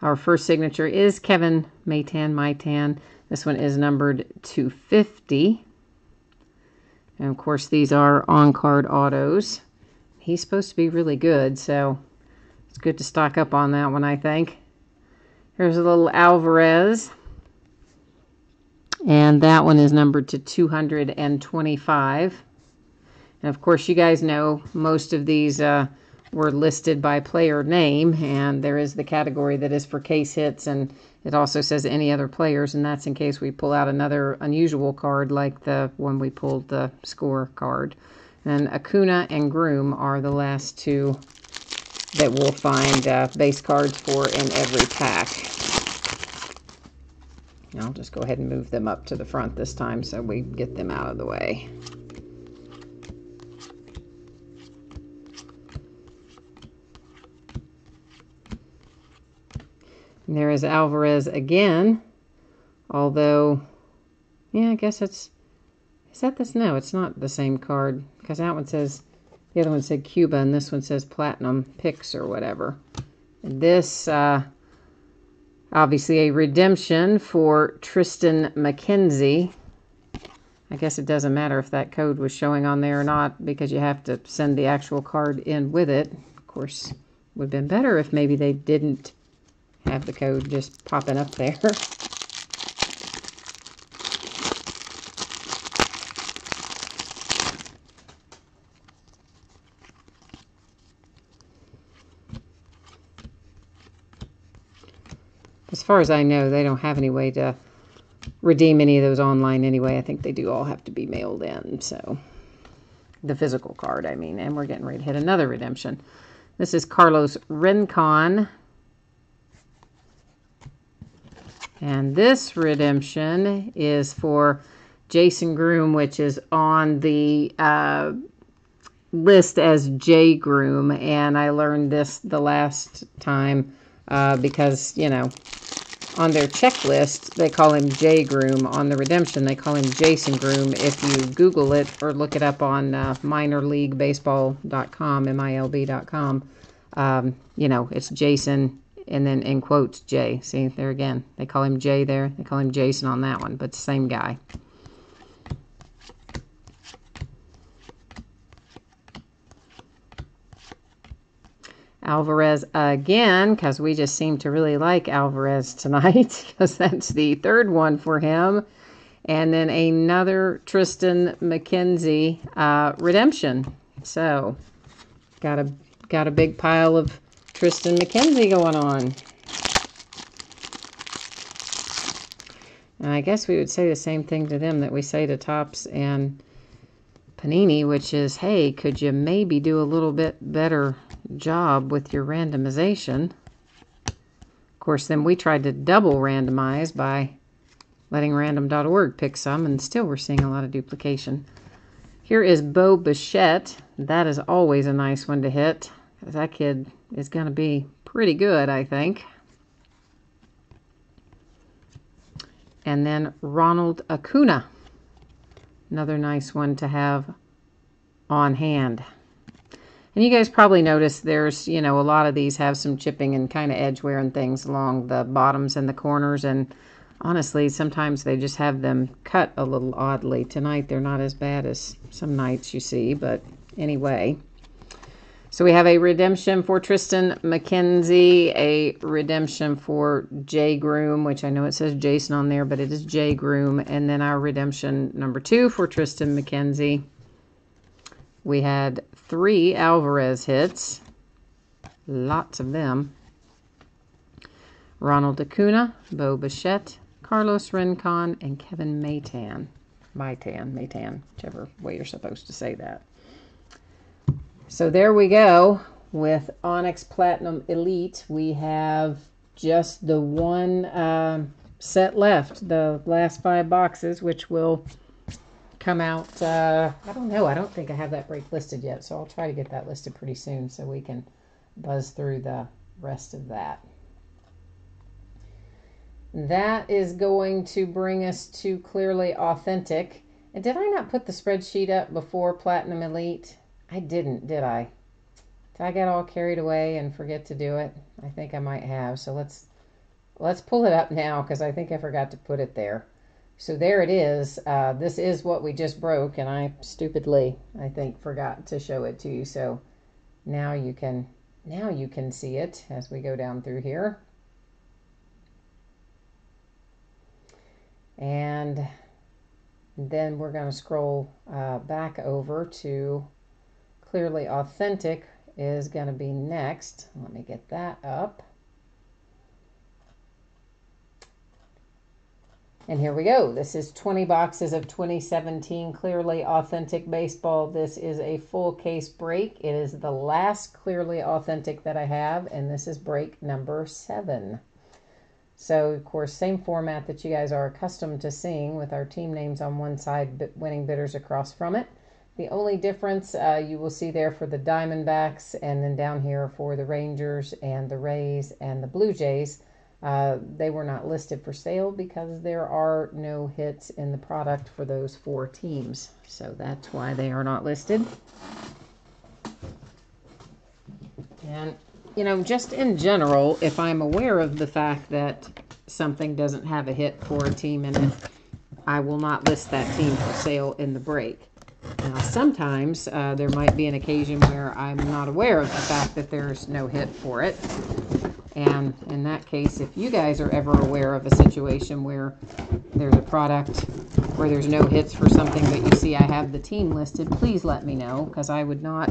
Our first signature is Kevin Maytan. This one is numbered 250. And of course, these are on-card autos. He's supposed to be really good, so it's good to stock up on that one, I think. Here's a little Alvarez. And that one is numbered to 225. And of course, you guys know most of these were listed by player name, and there is the category that is for case hits, and it also says any other players, and that's in case we pull out another unusual card like the one we pulled, the score card. And Acuna and Groom are the last 2 that we'll find base cards for in every pack. I'll just go ahead and move them up to the front this time so we get them out of the way. And there is Alvarez again, although, yeah, I guess it's, is that this? No, it's not the same card, because that one says, the other one said Cuba, and this one says Platinum Picks or whatever. And this, obviously a redemption for Triston McKenzie. I guess it doesn't matter if that code was showing on there or not because you have to send the actual card in with it. Of course, it would have been better if maybe they didn't have the code just popping up there. As far as I know, they don't have any way to redeem any of those online anyway. I think they do all have to be mailed in. So the physical card, I mean. And we're getting ready to hit another redemption. This is Carlos Rincon. And this redemption is for Jason Groom, which is on the list as J Groom. And I learned this the last time because, you know, on their checklist, they call him J Groom. On the redemption, they call him Jason Groom. If you Google it or look it up on minorleaguebaseball.com, MILB.com, you know, it's Jason and then in quotes, J. See, there again. They call him J there. They call him Jason on that one, but same guy. Alvarez again, because we just seem to really like Alvarez tonight, because that's the third one for him. And then another Triston McKenzie redemption. So, got a big pile of Triston McKenzie going on. And I guess we would say the same thing to them that we say to Topps and Panini, which is, hey, could you maybe do a little bit better job with your randomization? Of course, then we tried to double randomize by letting random.org pick some, and still we're seeing a lot of duplication. Here is Bo Bichette. That is always a nice one to hit, because that kid is going to be pretty good, I think. And then Ronald Acuna. Another nice one to have on hand. And you guys probably noticed there's, you know, a lot of these have some chipping and kind of edge wear and things along the bottoms and the corners. And honestly, sometimes they just have them cut a little oddly. Tonight, they're not as bad as some nights you see, but anyway. So we have a redemption for Triston McKenzie, a redemption for J Groom, which I know it says Jason on there, but it is J Groom. And then our redemption number 2 for Triston McKenzie. We had 3 Alvarez hits. Lots of them. Ronald Acuna, Bo Bichette, Carlos Rincon, and Kevin Maitan. Maitan, whichever way you're supposed to say that. So there we go with Onyx Platinum Elite. We have just the one set left, the last 5 boxes, which will come out, I don't know, I don't think I have that break listed yet, so I'll try to get that listed pretty soon so we can buzz through the rest of that. That is going to bring us to Clearly Authentic. And did I not put the spreadsheet up before Platinum Elite? I didn't, did I? Did I get all carried away and forget to do it? I think I might have. So let's pull it up now because I think I forgot to put it there. So there it is. This is what we just broke, and I stupidly, I think, forgot to show it to you. So now you can see it as we go down through here. And then we're going to scroll back over to Clearly Authentic is going to be next. Let me get that up. And here we go. This is 20 boxes of 2017 Clearly Authentic Baseball. This is a full case break. It is the last Clearly Authentic that I have, and this is break number 7. So, of course, same format that you guys are accustomed to seeing with our team names on one side, winning bidders across from it. The only difference you will see there for the Diamondbacks, and then down here for the Rangers and the Rays and the Blue Jays, they were not listed for sale because there are no hits in the product for those 4 teams. So that's why they are not listed. And, you know, just in general, if I'm aware of the fact that something doesn't have a hit for a team in it, I will not list that team for sale in the break. Now, sometimes there might be an occasion where I'm not aware of the fact that there's no hit for it. And in that case, if you guys are ever aware of a situation where there's a product where there's no hits for something, but you see I have the team listed, please let me know, because I would not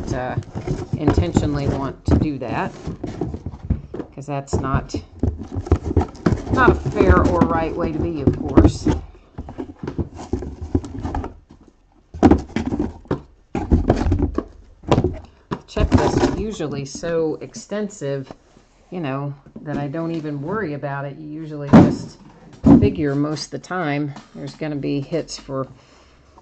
intentionally want to do that, because that's not a fair or right way to be, of course. The checklist is usually so extensive, you know, that I don't even worry about it. You usually just figure most of the time there's going to be hits for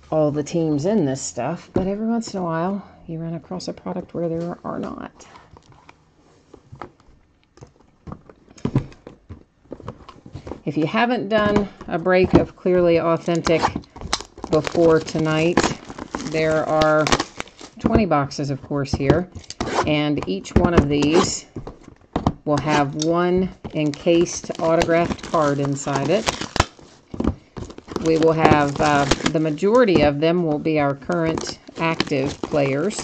all the teams in this stuff, but every once in a while you run across a product where there are not. If you haven't done a break of Clearly Authentic before tonight, there are 20 boxes, of course, here, and each one of these will have one encased autographed card inside it. We will have, the majority of them will be our current active players.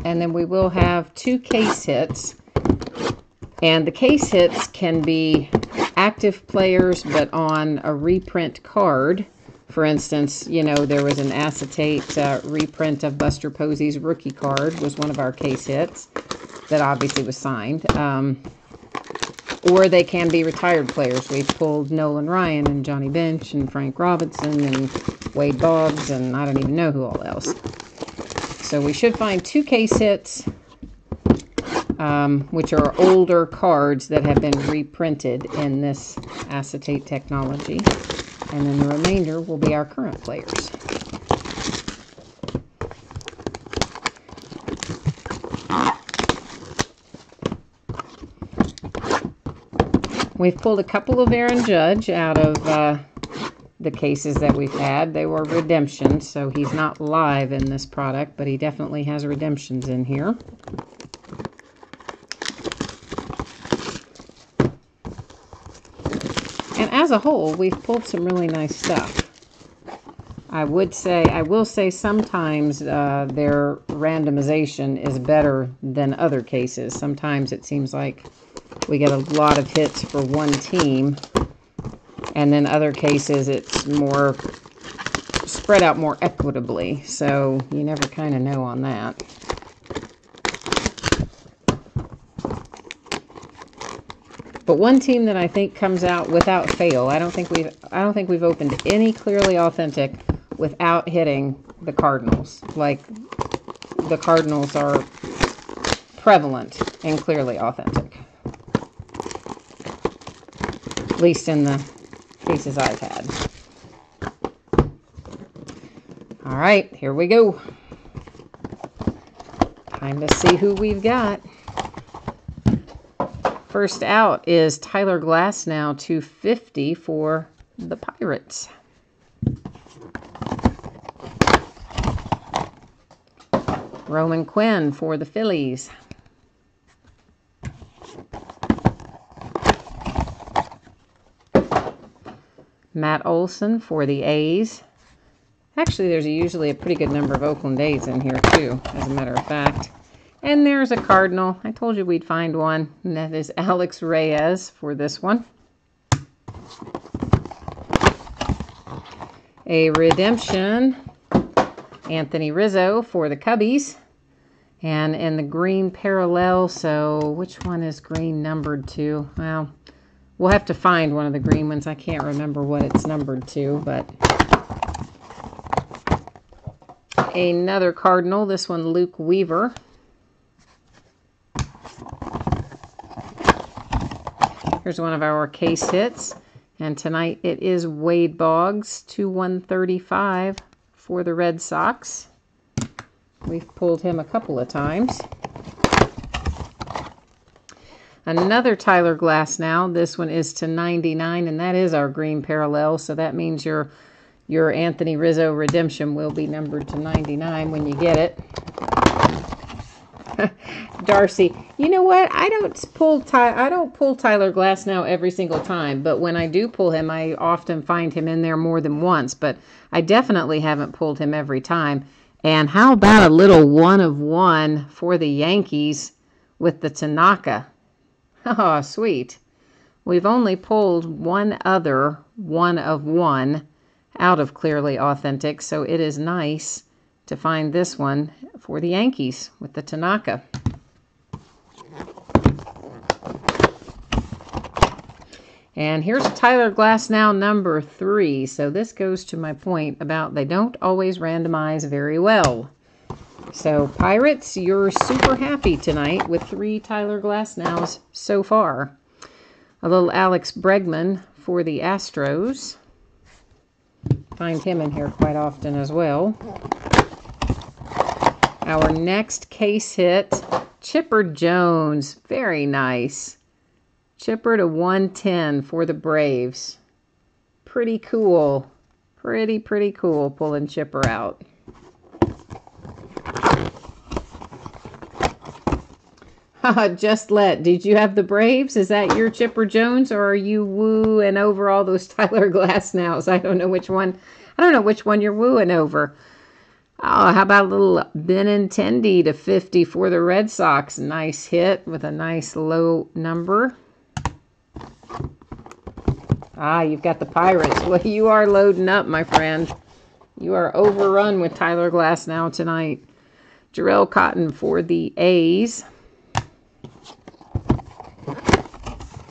And then we will have 2 case hits. And the case hits can be active players, but on a reprint card. For instance, you know, there was an acetate reprint of Buster Posey's rookie card, was one of our case hits. That obviously was signed. Or they can be retired players. We've pulled Nolan Ryan and Johnny Bench and Frank Robinson and Wade Boggs and I don't even know who all else. So we should find 2 case hits, which are older cards that have been reprinted in this acetate technology. And then the remainder will be our current players. We've pulled a couple of Aaron Judge out of the cases that we've had. They were redemptions, so he's not live in this product, but he definitely has redemptions in here. And as a whole, we've pulled some really nice stuff. I will say sometimes their randomization is better than other cases. Sometimes it seems like we get a lot of hits for one team, and then other cases it's more spread out more equitably, so you never kind of know on that. But one team that I think comes out without fail, I don't think we've opened any Clearly Authentic without hitting the Cardinals. Like, the Cardinals are prevalent in Clearly Authentic. At least in the cases I've had. All right, here we go. Time to see who we've got. First out is Tyler Glasnow, 250 for the Pirates. Roman Quinn for the Phillies. Matt Olson for the A's. Actually, there's usually a pretty good number of Oakland A's in here, too, as a matter of fact. And there's a Cardinal. I told you we'd find one, and that is Alex Reyes for this one. A redemption, Anthony Rizzo for the Cubbies. And in the green parallel, so which one is green numbered to? Well, we'll have to find one of the green ones. I can't remember what it's numbered to, but another Cardinal, this one Luke Weaver. Here's one of our case hits, and tonight it is Wade Boggs, 2/135 for the Red Sox. We've pulled him a couple of times. Another Tyler Glasnow. This one is /99, and that is our green parallel, so that means your Anthony Rizzo redemption will be numbered to 99 when you get it. Darcy. You know what? I don't pull Tyler Glasnow every single time, but when I do pull him, I often find him in there more than once, but I definitely haven't pulled him every time. And how about a little 1 of 1 for the Yankees with the Tanaka? Oh, sweet. We've only pulled one other 1 of 1 out of Clearly Authentic, so it is nice to find this one for the Yankees with the Tanaka. And here's Tyler Glasnow number 3. So this goes to my point about they don't always randomize very well. So Pirates, you're super happy tonight with 3 Tyler Glasnows so far. A little Alex Bregman for the Astros. Find him in here quite often as well. Our next case hit, Chipper Jones. Very nice. Chipper to 110 for the Braves. Pretty cool. Pretty cool pulling Chipper out. Just let. Did you have the Braves? Is that your Chipper Jones, or are you wooing over all those Tyler Glasnows? I don't know which one. I don't know which one you're wooing over. Oh, how about a little Benintendi to 50 for the Red Sox? Nice hit with a nice low number. Ah, you've got the Pirates. Well, you are loading up, my friend. You are overrun with Tyler Glasnow tonight. Jarrell Cotton for the A's.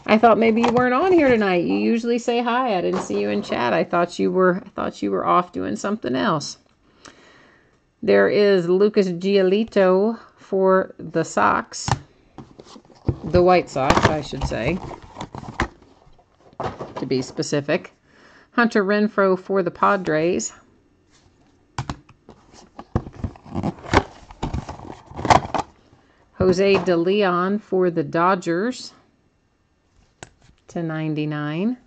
I thought maybe you weren't on here tonight. You usually say hi. I didn't see you in chat. I thought you were off doing something else. There is Lucas Giolito for the Sox. The White Sox, I should say, to be specific. Hunter Renfroe for the Padres. Jose De Leon for the Dodgers to 99.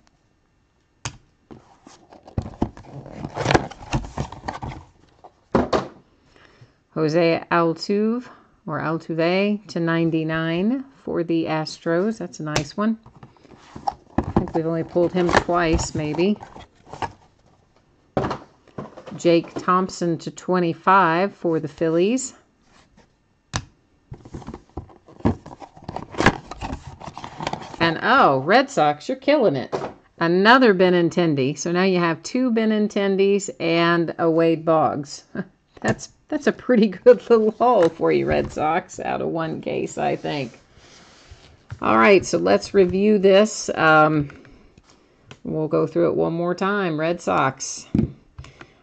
Jose Altuve or Altuve to 99 for the Astros. That's a nice one. I think we've only pulled him twice, maybe. Jake Thompson to 25 for the Phillies. And oh, Red Sox, you're killing it. Another Benintendi. So now you have 2 Benintendis and a Wade Boggs. That's a pretty good little haul for you, Red Sox, out of 1 case, I think. All right, so let's review this. We'll go through it one more time. Red Sox.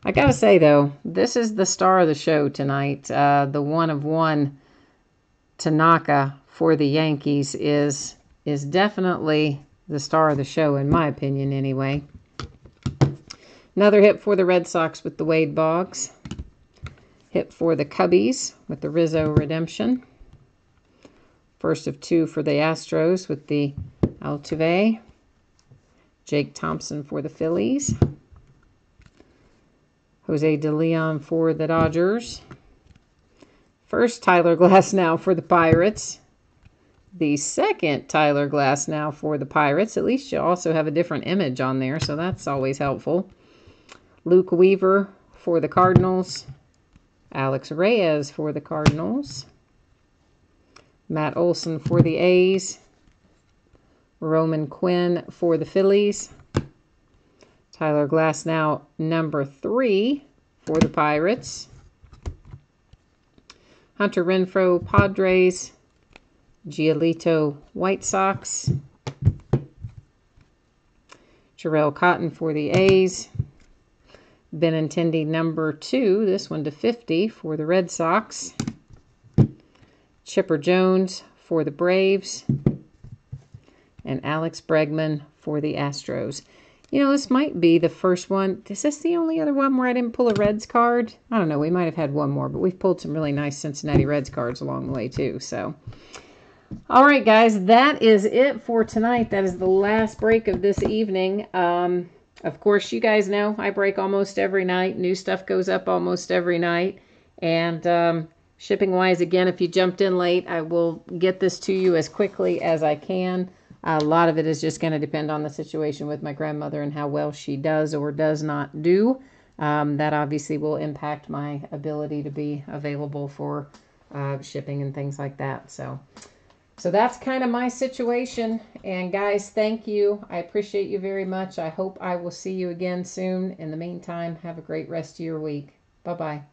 I got to say, though, this is the star of the show tonight. The 1 of 1 Tanaka for the Yankees is definitely the star of the show, in my opinion, anyway. Another hit for the Red Sox with the Wade Boggs. Hit for the Cubbies with the Rizzo Redemption. First of 2 for the Astros with the Altuve. Jake Thompson for the Phillies. Jose De Leon for the Dodgers. First Tyler Glasnow for the Pirates. The second Tyler Glasnow for the Pirates. At least you also have a different image on there, so that's always helpful. Luke Weaver for the Cardinals. Alex Reyes for the Cardinals. Matt Olson for the A's. Roman Quinn for the Phillies. Tyler Glasnow number 3 for the Pirates. Hunter Renfroe, Padres. Giolito, White Sox. Jarrell Cotton for the A's. Benintendi number 2, this one to 50 for the Red Sox. Chipper Jones for the Braves. And Alex Bregman for the Astros. You know, this might be the first one. Is this the only other one where I didn't pull a Reds card? I don't know. We might have had one more, but we've pulled some really nice Cincinnati Reds cards along the way too. So, all right, guys, that is it for tonight. That is the last break of this evening. Of course, you guys know I break almost every night. New stuff goes up almost every night. And Shipping wise, again, if you jumped in late, I will get this to you as quickly as I can. A lot of it is just going to depend on the situation with my grandmother and how well she does or does not do. That obviously will impact my ability to be available for shipping and things like that. So that's kind of my situation. And guys, thank you. I appreciate you very much. I hope I will see you again soon. In the meantime, have a great rest of your week. Bye-bye.